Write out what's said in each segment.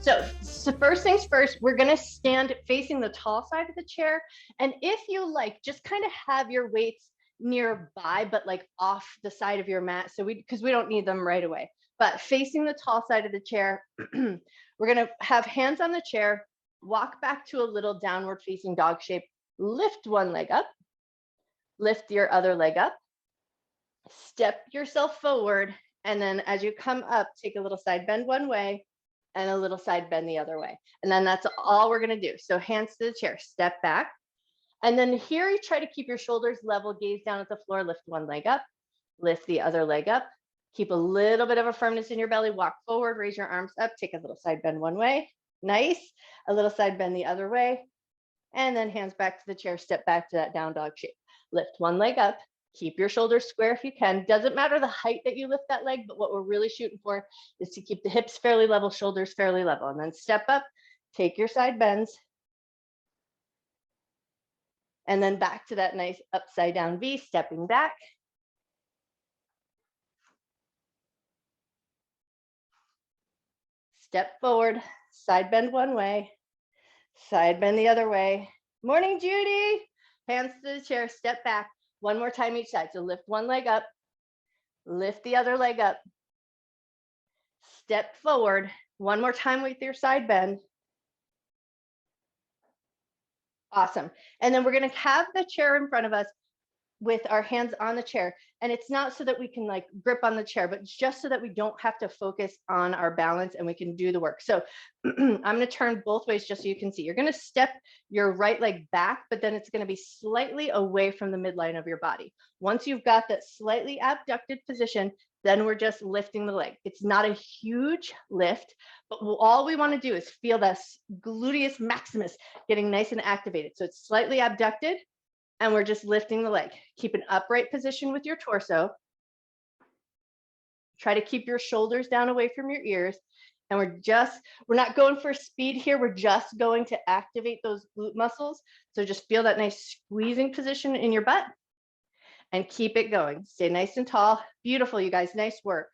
So first things first, we're going to stand facing the tall side of the chair. And if you like, just kind of have your weights nearby, but like off the side of your mat. So because we don't need them right away, but facing the tall side of the chair, we're going to have hands on the chair, walk back to a little downward facing dog shape, lift one leg up, lift your other leg up, step yourself forward. And then as you come up, take a little side bend one way and a little side bend the other way. And then that's all we're going to do. So hands to the chair, step back. And then here you try to keep your shoulders level, gaze down at the floor, lift one leg up, lift the other leg up, keep a little bit of a firmness in your belly, walk forward, raise your arms up, take a little side bend one way. Nice. A little side bend the other way. And then hands back to the chair, step back to that down dog shape. Lift one leg up, keep your shoulders square if you can. Doesn't matter the height that you lift that leg, but what we're really shooting for is to keep the hips fairly level, shoulders fairly level. And then step up, take your side bends. And then back to that nice upside down V, stepping back. Step forward, side bend one way, side bend the other way. Morning, Judy. Hands to the chair, step back. One more time each side. So lift one leg up, lift the other leg up, step forward. One more time with your side bend. Awesome. And then we're going to have the chair in front of us with our hands on the chair. And it's not so that we can like grip on the chair, but just so that we don't have to focus on our balance and we can do the work. So I'm going to turn both ways just so you can see. You're going to step your right leg back, but then it's going to be slightly away from the midline of your body. Once you've got that slightly abducted position, then we're just lifting the leg. It's not a huge lift, but all we want to do is feel that gluteus maximus getting nice and activated. So it's slightly abducted. And we're just lifting the leg. Keep an upright position with your torso. Try to keep your shoulders down away from your ears. And we're not going for speed here. We're just going to activate those glute muscles. So just feel that nice squeezing position in your butt and keep it going. Stay nice and tall. Beautiful, you guys. Nice work.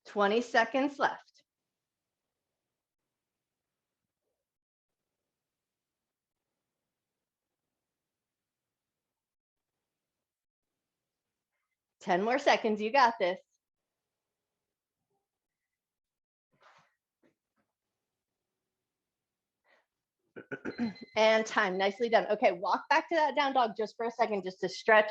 "20 seconds left. "10 more seconds. You got this. And time. Nicely done. Okay, walk back to that down dog just for a second, just to stretch,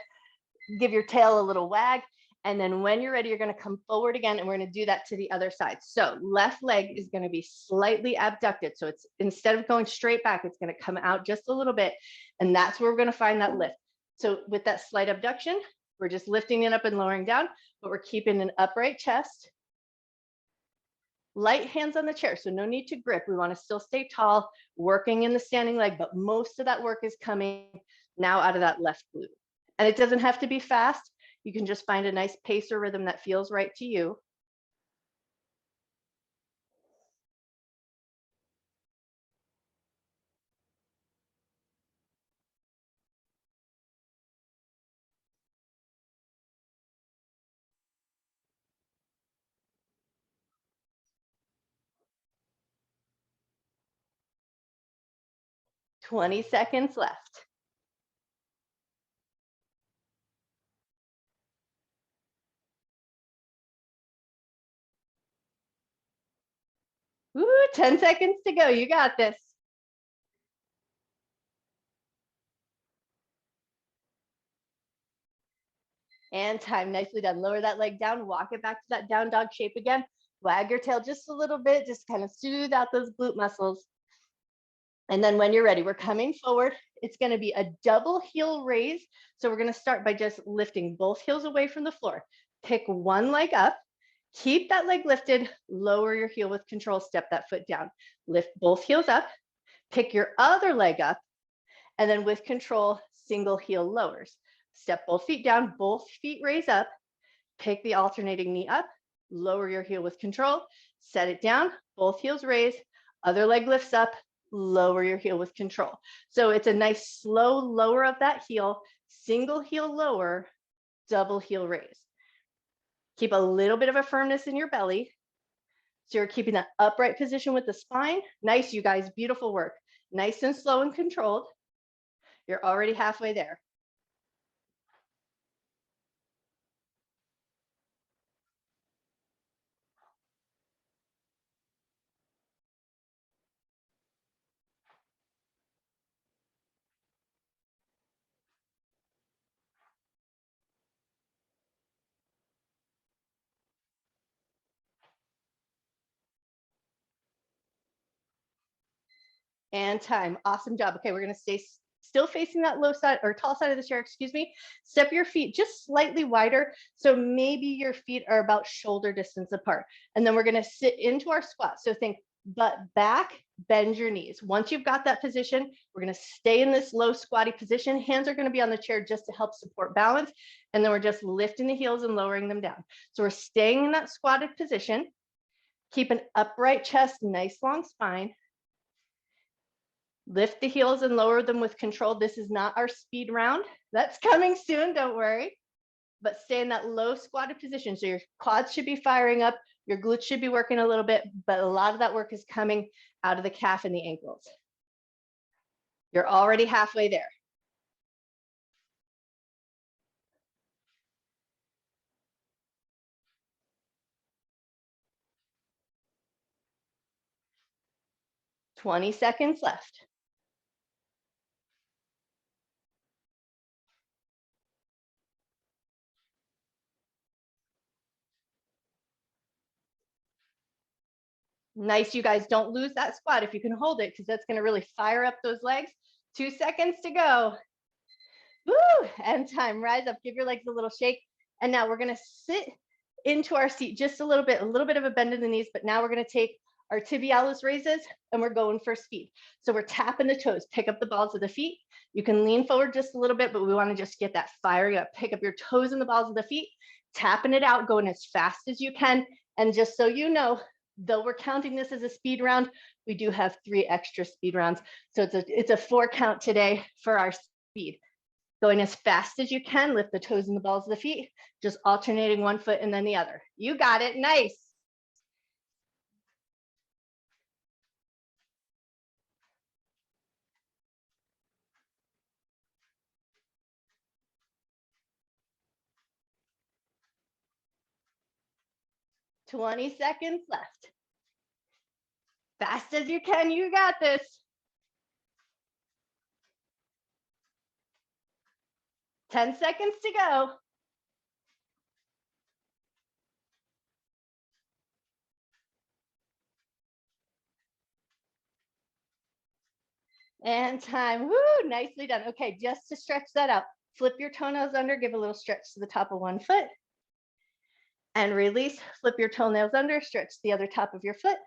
give your tail a little wag. And then when you're ready, you're going to come forward again, and we're going to do that to the other side. So left leg is going to be slightly abducted. So it's, instead of going straight back, it's going to come out just a little bit. And that's where we're going to find that lift. So with that slight abduction, we're just lifting it up and lowering down, but we're keeping an upright chest. Light hands on the chair, so no need to grip. We want to still stay tall, working in the standing leg, but most of that work is coming now out of that left glute. And it doesn't have to be fast. You can just find a nice pace or rhythm that feels right to you. "20 seconds left. Ooh, 10 seconds to go. You got this. And time. Nicely done. Lower that leg down, walk it back to that down dog shape again. Wag your tail just a little bit, just kind of soothe out those glute muscles. And then when you're ready, we're coming forward. It's going to be a double heel raise. So we're going to start by just lifting both heels away from the floor. Pick one leg up, keep that leg lifted, lower your heel with control, step that foot down. Lift both heels up, pick your other leg up, and then with control, single heel lowers. Step both feet down, both feet raise up, pick the alternating knee up, lower your heel with control, set it down, both heels raise, other leg lifts up, lower your heel with control. So it's a nice slow lower of that heel, single heel lower, double heel raise. Keep a little bit of a firmness in your belly. So you're keeping that upright position with the spine. Nice, you guys, beautiful work. Nice and slow and controlled. You're already halfway there. And time. Awesome job. Okay, we're going to stay still facing that low side or tall side of the chair, excuse me. Step your feet just slightly wider. So maybe your feet are about shoulder distance apart. And then we're going to sit into our squat. So think butt back, bend your knees. Once you've got that position, we're going to stay in this low squatty position. Hands are going to be on the chair just to help support balance. And then we're just lifting the heels and lowering them down. So we're staying in that squatted position. Keep an upright chest, nice long spine. Lift the heels and lower them with control. This is not our speed round. That's coming soon, don't worry. But stay in that low squatted position. So your quads should be firing up, your glutes should be working a little bit, but a lot of that work is coming out of the calf and the ankles. You're already halfway there. "20 seconds left. Nice, you guys, don't lose that squat if you can hold it, because that's going to really fire up those legs. 2 seconds to go. Woo, and time. Rise up, give your legs a little shake. And now we're going to sit into our seat just a little bit of a bend in the knees, but now we're going to take our tibialis raises and we're going for speed. So we're tapping the toes, pick up the balls of the feet. You can lean forward just a little bit, but we want to just get that firing up. Pick up your toes and the balls of the feet, tapping it out, going as fast as you can. And just so you know, though we're counting this as a speed round, we do have 3 extra speed rounds. So it's a 4 count today for our speed. Going as fast as you can, lift the toes and the balls of the feet, just alternating one foot and then the other. You got it, nice. "20 seconds left. Fast as you can, you got this. "10 seconds to go. And time. Woo, nicely done. Okay, just to stretch that out, flip your toenails under, give a little stretch to the top of one foot. And release, flip your toenails under, stretch the other top of your foot.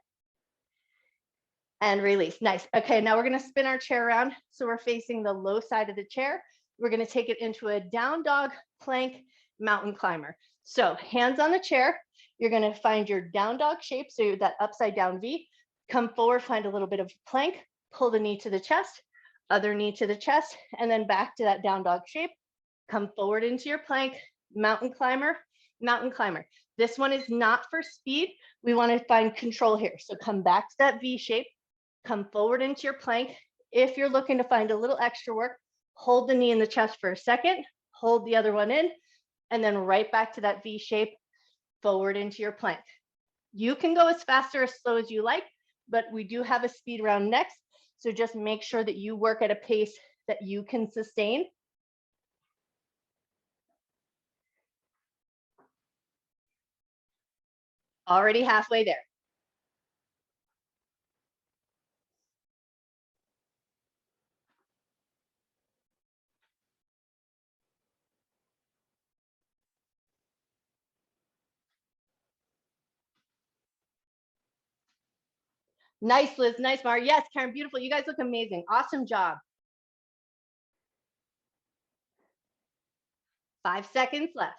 And release, nice. Okay, now we're gonna spin our chair around. So we're facing the low side of the chair. We're gonna take it into a down dog, plank, mountain climber. So hands on the chair, you're gonna find your down dog shape, so that upside down V. Come forward, find a little bit of plank, pull the knee to the chest, other knee to the chest, and then back to that down dog shape. Come forward into your plank, mountain climber, mountain climber. This one is not for speed. We wanna find control here. So come back to that V shape, come forward into your plank. If you're looking to find a little extra work, hold the knee in the chest for a second, hold the other one in, and then right back to that V shape, forward into your plank. You can go as fast or as slow as you like, but we do have a speed round next. So just make sure that you work at a pace that you can sustain. Already halfway there. Nice, Liz. Nice, Mar. Yes, Karen, beautiful. You guys look amazing. Awesome job. 5 seconds left.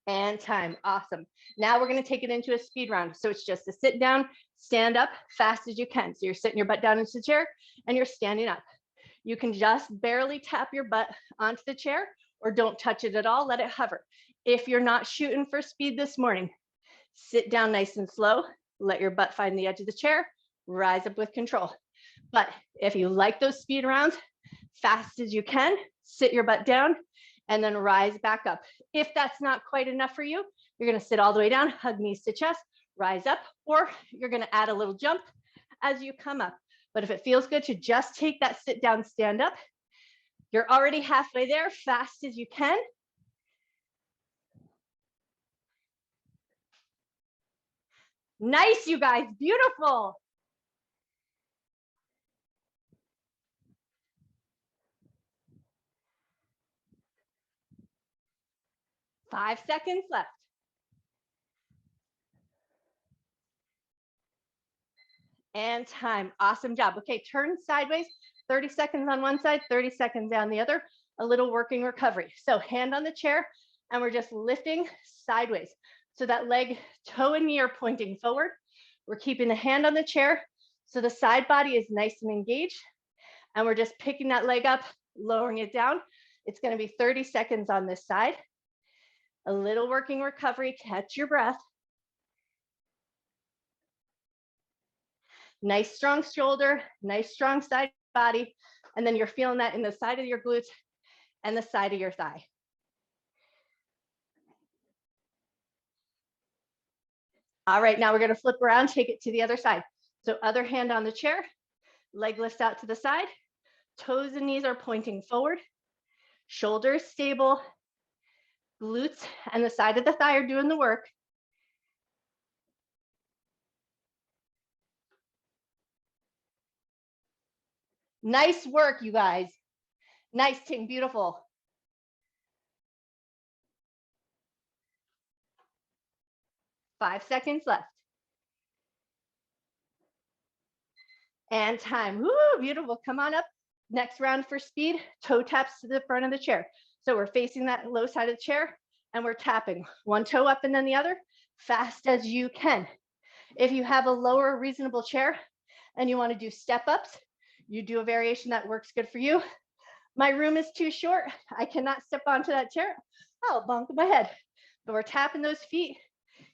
And time. Awesome. Now we're going to take it into a speed round. So it's just a sit down, stand up fast as you can. So you're sitting your butt down into the chair and you're standing up. You can just barely tap your butt onto the chair or don't touch it at all, let it hover. If you're not shooting for speed this morning, sit down nice and slow, let your butt find the edge of the chair, rise up with control. But if you like those speed rounds, fast as you can, sit your butt down and then rise back up. If that's not quite enough for you, you're gonna sit all the way down, hug knees to chest, rise up, or you're gonna add a little jump as you come up. But if it feels good to just take that sit down, stand up, you're already halfway there, fast as you can. Nice, you guys, beautiful. Five seconds left. And time, awesome job. Okay, turn sideways, 30 seconds on one side, 30 seconds down the other, a little working recovery. So hand on the chair, and we're just lifting sideways. So that leg, toe and knee are pointing forward. We're keeping the hand on the chair, so the side body is nice and engaged. And we're just picking that leg up, lowering it down. It's gonna be 30 seconds on this side. A little working recovery, catch your breath. Nice strong shoulder, nice strong side body. And then you're feeling that in the side of your glutes and the side of your thigh. All right, now we're gonna flip around, take it to the other side. So other hand on the chair, leg lifts out to the side, toes and knees are pointing forward, shoulders stable, glutes and the side of the thigh are doing the work. Nice work, you guys. Nice, Ting, beautiful. Five seconds left. And time, woo, beautiful, come on up. Next round for speed, toe taps to the front of the chair. So we're facing that low side of the chair and we're tapping one toe up and then the other, fast as you can. If you have a lower reasonable chair and you want to do step ups, you do a variation that works good for you. My room is too short. I cannot step onto that chair. I'll bonk my head. But we're tapping those feet.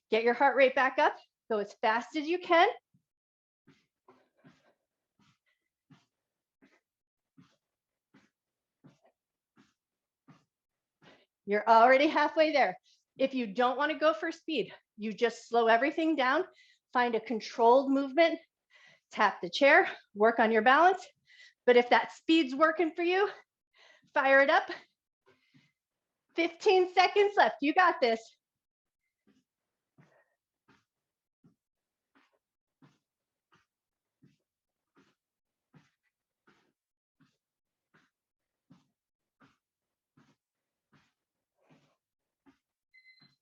Get your heart rate back up. Go as fast as you can. You're already halfway there. If you don't want to go for speed, you just slow everything down, find a controlled movement, tap the chair, work on your balance. But if that speed's working for you, fire it up. 15 seconds left. You got this.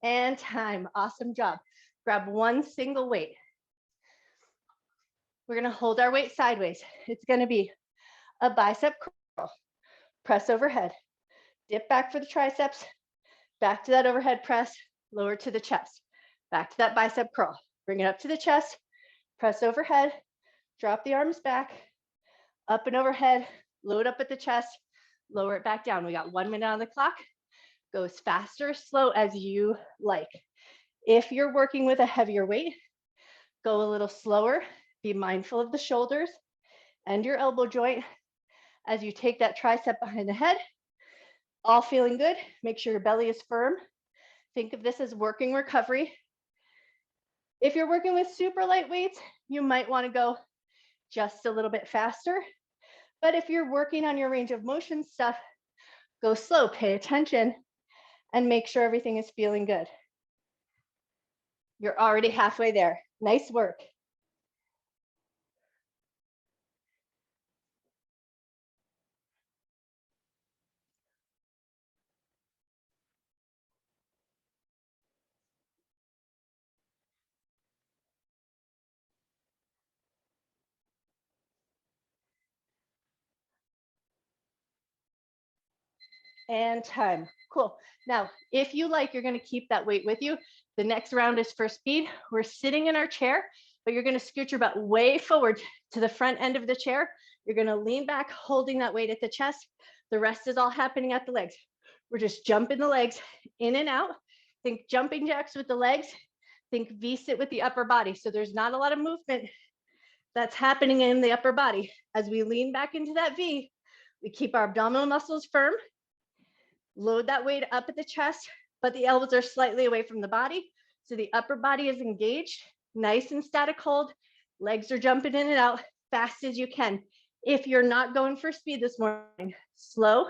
And time. Awesome job. Grab one single weight. We're going to hold our weight sideways. It's going to be a bicep curl, press overhead, dip back for the triceps, back to that overhead press, lower to the chest, back to that bicep curl, bring it up to the chest, press overhead, drop the arms back, up and overhead, load up at the chest, lower it back down. We got 1 minute on the clock. Go as fast or slow as you like. If you're working with a heavier weight, go a little slower. Be mindful of the shoulders and your elbow joint as you take that tricep behind the head. All feeling good. Make sure your belly is firm. Think of this as working recovery. If you're working with super light weights, you might want to go just a little bit faster. But if you're working on your range of motion stuff, go slow, pay attention, and make sure everything is feeling good. You're already halfway there. Nice work. And time. Cool. Now, if you like, you're going to keep that weight with you. The next round is for speed. We're sitting in our chair, but you're going to scoot your butt way forward to the front end of the chair. You're gonna lean back, holding that weight at the chest. The rest is all happening at the legs. We're just jumping the legs in and out. Think jumping jacks with the legs. Think V-sit with the upper body. So there's not a lot of movement that's happening in the upper body. As we lean back into that V, we keep our abdominal muscles firm, load that weight up at the chest, but the elbows are slightly away from the body. So the upper body is engaged, nice and static hold. Legs are jumping in and out fast as you can. If you're not going for speed this morning, slow,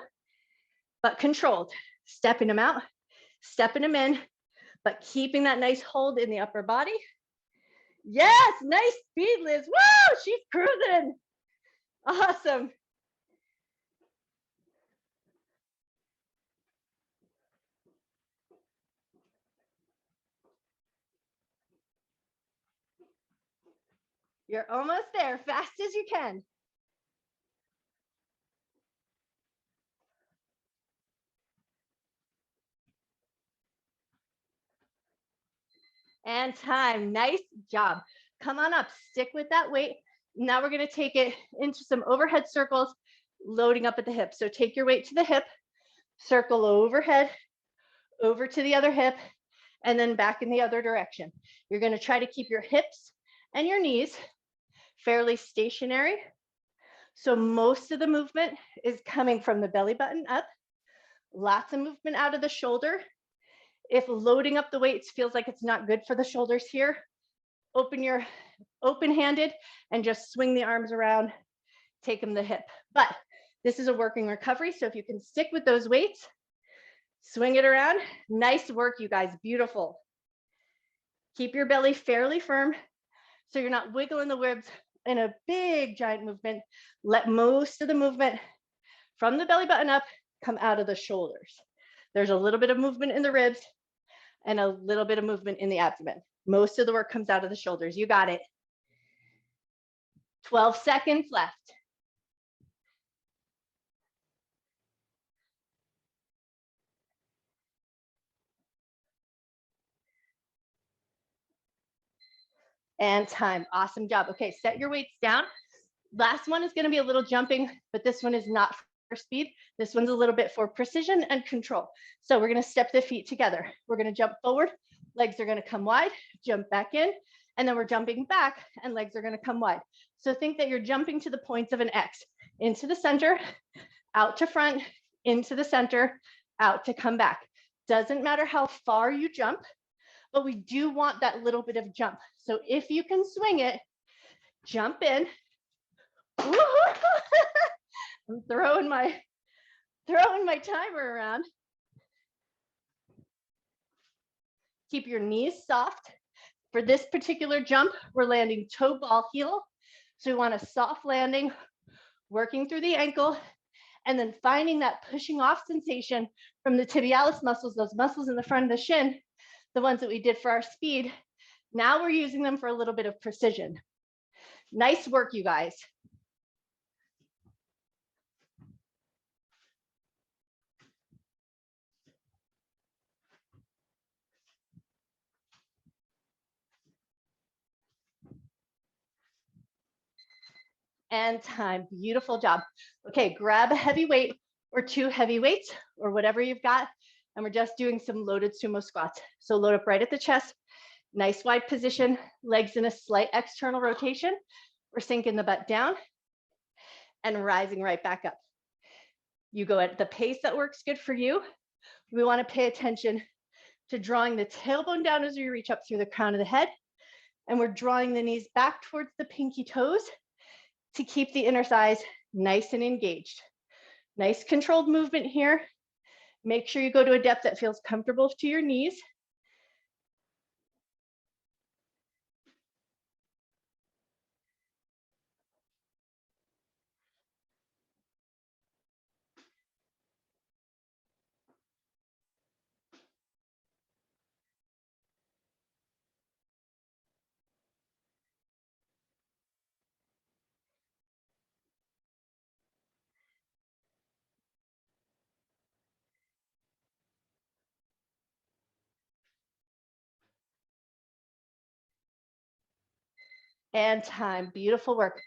but controlled. Stepping them out, stepping them in, but keeping that nice hold in the upper body. Yes, nice speed, Liz. Woo, she's cruising. Awesome. You're almost there, fast as you can. And time, nice job. Come on up, stick with that weight. Now we're gonna take it into some overhead circles, loading up at the hip. So take your weight to the hip, circle overhead, over to the other hip, and then back in the other direction. You're gonna try to keep your hips and your knees fairly stationary. So most of the movement is coming from the belly button up, lots of movement out of the shoulder. If loading up the weights feels like it's not good for the shoulders here, open-handed and just swing the arms around, take them to the hip. But this is a working recovery. So if you can stick with those weights, swing it around. Nice work, you guys, beautiful. Keep your belly fairly firm so you're not wiggling the ribs in a big giant movement. Let most of the movement from the belly button up come out of the shoulders. There's a little bit of movement in the ribs and a little bit of movement in the abdomen. Most of the work comes out of the shoulders. You got it. 12 seconds left. And time. Awesome job. Okay, set your weights down. Last one is going to be a little jumping, but this one is not for speed. This one's a little bit for precision and control. So we're going to step the feet together. We're going to jump forward. Legs are going to come wide, jump back in, and then we're jumping back and legs are going to come wide. So think that you're jumping to the points of an X, into the center, out to front, into the center, out to come back. Doesn't matter how far you jump, but we do want that little bit of jump. So if you can swing it, jump in. I'm throwing my timer around. Keep your knees soft. For this particular jump, we're landing toe ball heel. So we want a soft landing, working through the ankle, and then finding that pushing off sensation from the tibialis muscles, those muscles in the front of the shin, the ones that we did for our speed. Now we're using them for a little bit of precision. Nice work, you guys. And time. Beautiful job. Okay, grab a heavy weight or two heavy weights or whatever you've got. And we're just doing some loaded sumo squats. So load up right at the chest, nice wide position, legs in a slight external rotation. We're sinking the butt down and rising right back up. You go at the pace that works good for you. We want to pay attention to drawing the tailbone down as you reach up through the crown of the head. And we're drawing the knees back towards the pinky toes to keep the inner thighs nice and engaged. Nice controlled movement here. Make sure you go to a depth that feels comfortable to your knees. And time. Beautiful work.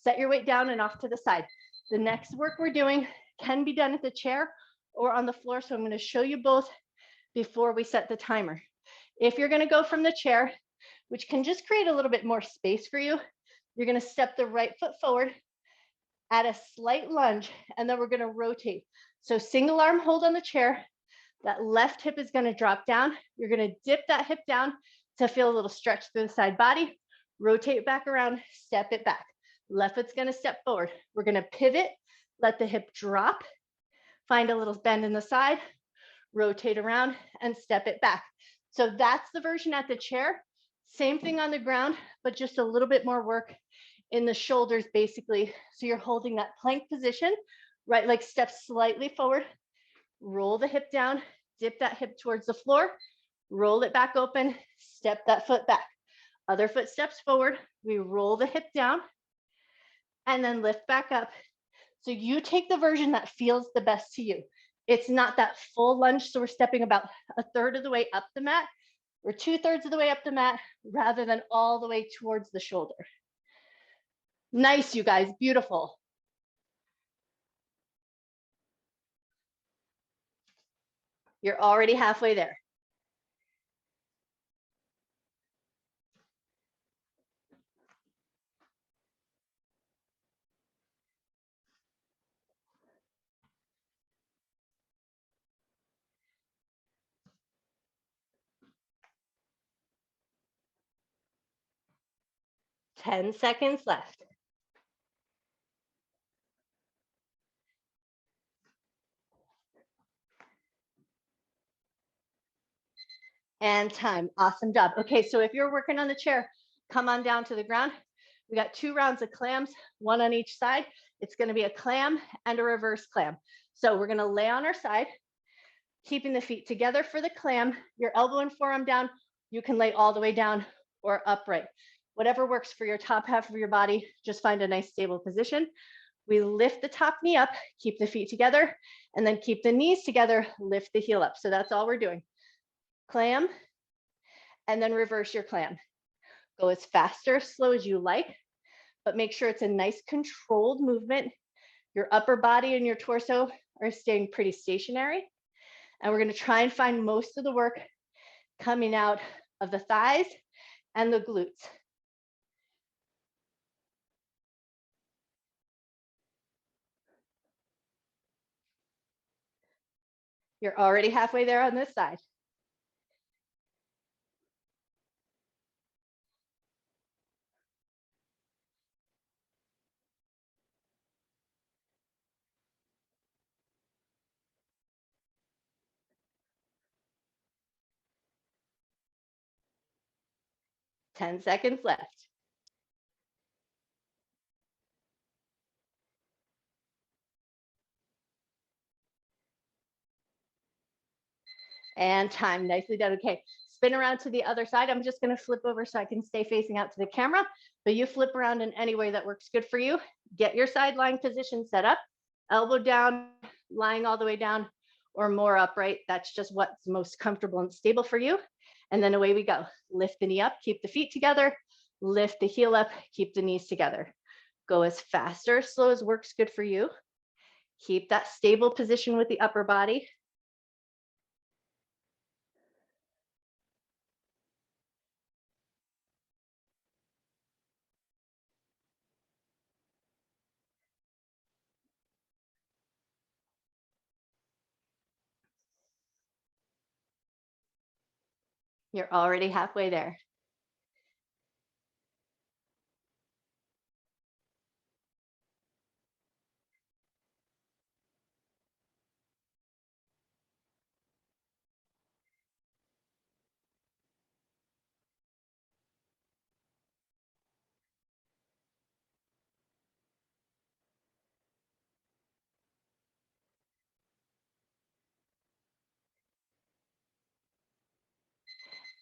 Set your weight down and off to the side. The next work we're doing can be done at the chair or on the floor. So I'm going to show you both before we set the timer. If you're going to go from the chair, which can just create a little bit more space for you, you're going to step the right foot forward, add a slight lunge, and then we're going to rotate. So single arm hold on the chair. That left hip is going to drop down. You're going to dip that hip down to feel a little stretch through the side body. Rotate back around, step it back. Left foot's going to step forward. We're going to pivot, let the hip drop, find a little bend in the side, rotate around, and step it back. So that's the version at the chair. Same thing on the ground, but just a little bit more work in the shoulders, basically. So you're holding that plank position, right leg steps slightly forward, roll the hip down, dip that hip towards the floor, roll it back open, step that foot back. Other foot steps forward, we roll the hip down, and then lift back up. So you take the version that feels the best to you. It's not that full lunge, so we're stepping about a third of the way up the mat, or 2/3 of the way up the mat, rather than all the way towards the shoulder. Nice, you guys, beautiful. You're already halfway there. Ten seconds left. And time. Awesome job. Okay, so if you're working on the chair, come on down to the ground. We got 2 rounds of clams, 1 on each side. It's going to be a clam and a reverse clam. So we're going to lay on our side, keeping the feet together for the clam, your elbow and forearm down. You can lay all the way down or upright. Whatever works for your top half of your body, just find a nice stable position. We lift the top knee up, keep the feet together, and then keep the knees together, lift the heel up. So that's all we're doing. Clam, and then reverse your clam. Go as fast or as slow as you like, but make sure it's a nice controlled movement. Your upper body and your torso are staying pretty stationary. And we're going to try and find most of the work coming out of the thighs and the glutes. You're already halfway there on this side. Ten seconds left. And time. Nicely done. Okay, spin around to the other side. I'm just going to flip over so I can stay facing out to the camera, but you flip around in any way that works good for you. Get your side lying position set up, elbow down, lying all the way down, or more upright. That's just what's most comfortable and stable for you. And then away we go. Lift the knee up, keep the feet together, lift the heel up, keep the knees together. Go as fast or as slow as works good for you. Keep that stable position with the upper body. You're already halfway there.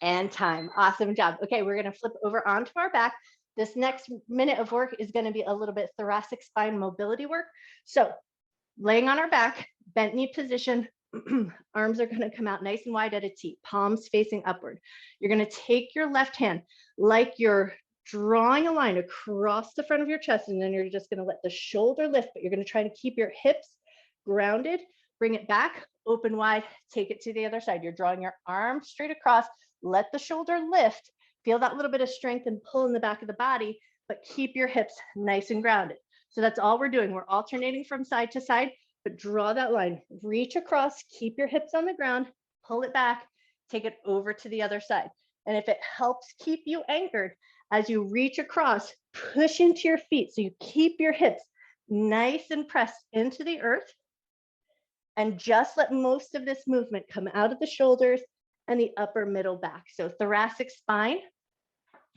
And time. Awesome job. Okay, we're going to flip over onto our back. This next minute of work is going to be a little bit thoracic spine mobility work. So laying on our back, bent knee position, arms are going to come out nice and wide at a T, palms facing upward. You're going to take your left hand like you're drawing a line across the front of your chest, and then you're just going to let the shoulder lift, but you're going to try to keep your hips grounded. Bring it back, open wide, take it to the other side. You're drawing your arm straight across, let the shoulder lift, feel that little bit of strength and pull in the back of the body, but keep your hips nice and grounded. So that's all we're doing. We're alternating from side to side, but draw that line, reach across, keep your hips on the ground, pull it back, take it over to the other side. And if it helps keep you anchored, as you reach across, push into your feet so you keep your hips nice and pressed into the earth, and just let most of this movement come out of the shoulders and the upper middle back. So thoracic spine.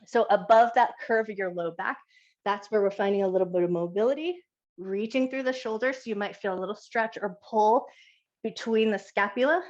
So above that curve of your low back, that's where we're finding a little bit of mobility, reaching through the shoulders. So you might feel a little stretch or pull between the scapula.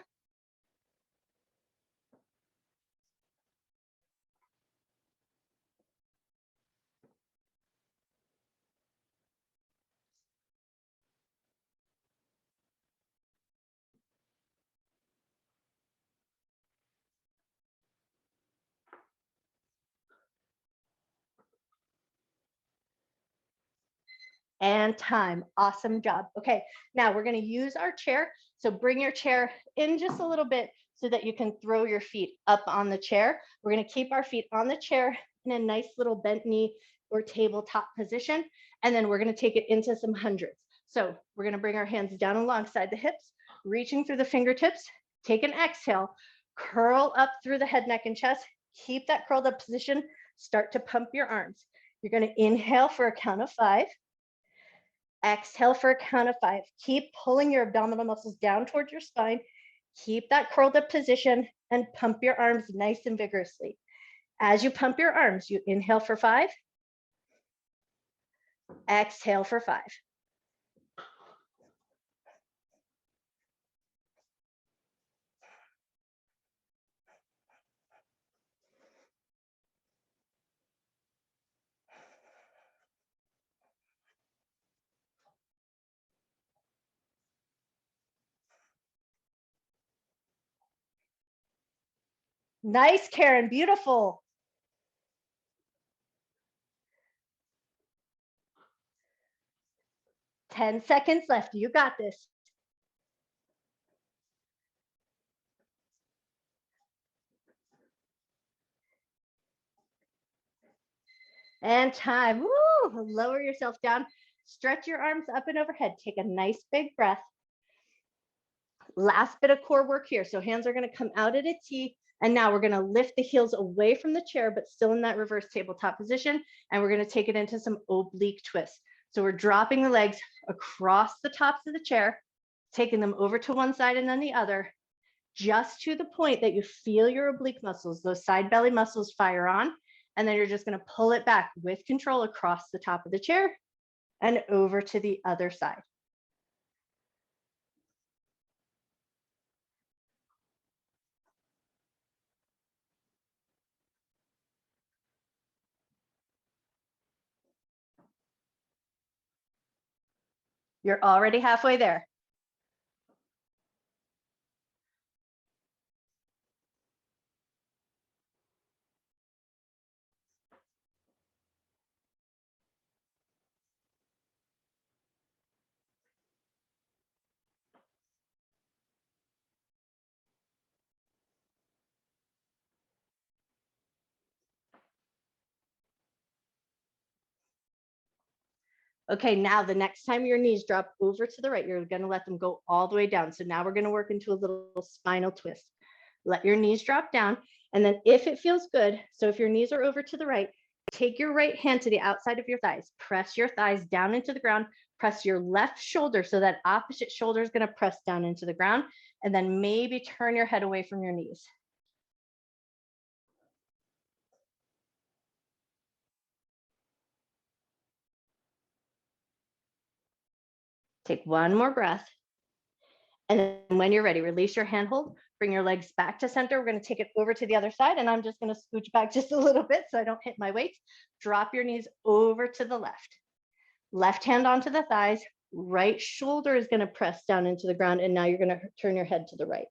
And time. Awesome job. Okay, now we're going to use our chair. So bring your chair in just a little bit so that you can throw your feet up on the chair. We're going to keep our feet on the chair in a nice little bent knee or tabletop position. And then we're going to take it into some hundreds. So we're going to bring our hands down alongside the hips, reaching through the fingertips. Take an exhale, curl up through the head, neck, and chest. Keep that curled up position. Start to pump your arms. You're going to inhale for a count of 5. Exhale for a count of 5. Keep pulling your abdominal muscles down towards your spine. Keep that curled up position and pump your arms nice and vigorously. As you pump your arms, you inhale for 5. Exhale for 5. Nice, Karen. Beautiful. 10 seconds left. You got this. And time. Woo! Lower yourself down. Stretch your arms up and overhead. Take a nice big breath. Last bit of core work here. So hands are going to come out at a T. And now we're going to lift the heels away from the chair, but still in that reverse tabletop position. And we're going to take it into some oblique twist. So we're dropping the legs across the tops of the chair, taking them over to one side and then the other, just to the point that you feel your oblique muscles, those side belly muscles fire on. And then you're just going to pull it back with control across the top of the chair and over to the other side. You're already halfway there. Okay, now the next time your knees drop over to the right, you're going to let them go all the way down. So now we're going to work into a little spinal twist. Let your knees drop down. And then if it feels good, so if your knees are over to the right, take your right hand to the outside of your thighs. Press your thighs down into the ground. Press your left shoulder so that opposite shoulder is going to press down into the ground. And then maybe turn your head away from your knees. Take one more breath. And then when you're ready, release your handhold, bring your legs back to center. We're going to take it over to the other side. And I'm just going to scooch back just a little bit so I don't hit my weights. Drop your knees over to the left. Left hand onto the thighs. Right shoulder is going to press down into the ground. And now you're going to turn your head to the right.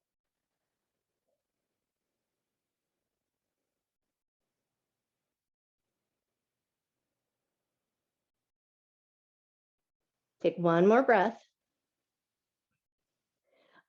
Take one more breath.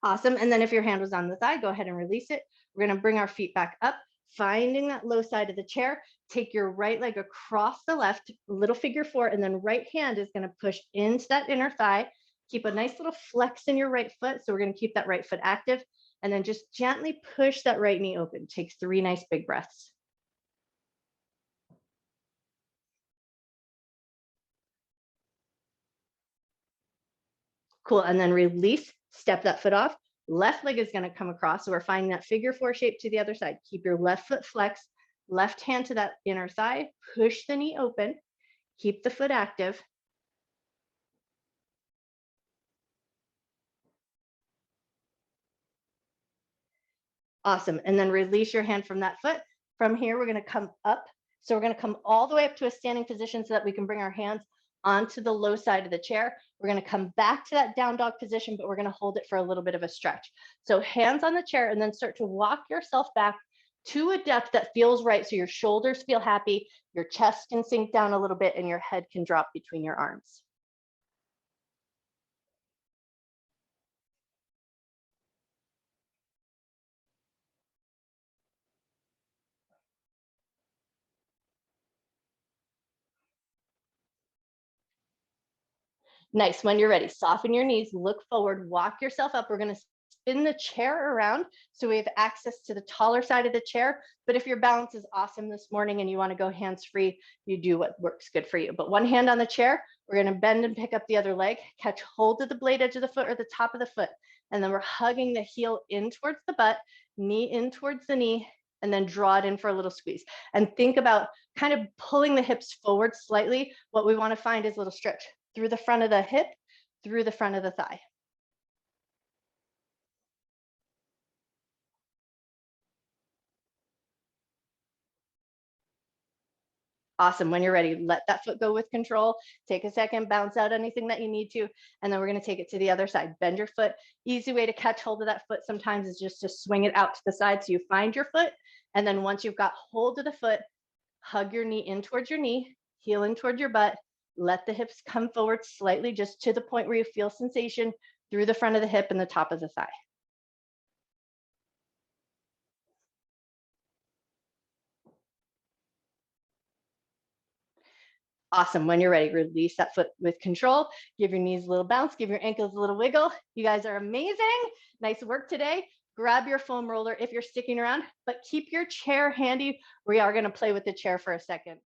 Awesome. And then if your hand was on the thigh, go ahead and release it. We're going to bring our feet back up, finding that low side of the chair. Take your right leg across the left, little figure four, and then right hand is going to push into that inner thigh. Keep a nice little flex in your right foot. So we're going to keep that right foot active, and then just gently push that right knee open. Take 3 nice big breaths. Cool. And then release, step that foot off. Left leg is going to come across. So we're finding that figure four shape to the other side. Keep your left foot flexed, left hand to that inner thigh, push the knee open, keep the foot active. Awesome. And then release your hand from that foot. From here, we're going to come up. So we're going to come all the way up to a standing position so that we can bring our hands onto the low side of the chair. We're going to come back to that down dog position, but we're going to hold it for a little bit of a stretch. So hands on the chair, and then start to walk yourself back to a depth that feels right. So your shoulders feel happy, your chest can sink down a little bit, and your head can drop between your arms. Nice. When you're ready, soften your knees, look forward, walk yourself up. We're going to spin the chair around so we have access to the taller side of the chair. But if your balance is awesome this morning and you want to go hands-free, you do what works good for you. But one hand on the chair, we're going to bend and pick up the other leg, catch hold of the blade edge of the foot or the top of the foot. And then we're hugging the heel in towards the butt, knee in towards the knee, and then draw it in for a little squeeze. And think about kind of pulling the hips forward slightly. What we want to find is a little stretch through the front of the hip, through the front of the thigh. Awesome. When you're ready, let that foot go with control. Take a second, bounce out anything that you need to, and then we're going to take it to the other side. Bend your foot. Easy way to catch hold of that foot sometimes is just to swing it out to the side so you find your foot. And then once you've got hold of the foot, hug your knee in towards your knee, heel in towards your butt. Let the hips come forward slightly, just to the point where you feel sensation through the front of the hip and the top of the thigh. Awesome. When you're ready, release that foot with control. Give your knees a little bounce. Give your ankles a little wiggle. You guys are amazing. Nice work today. Grab your foam roller if you're sticking around, but keep your chair handy. We are going to play with the chair for a second.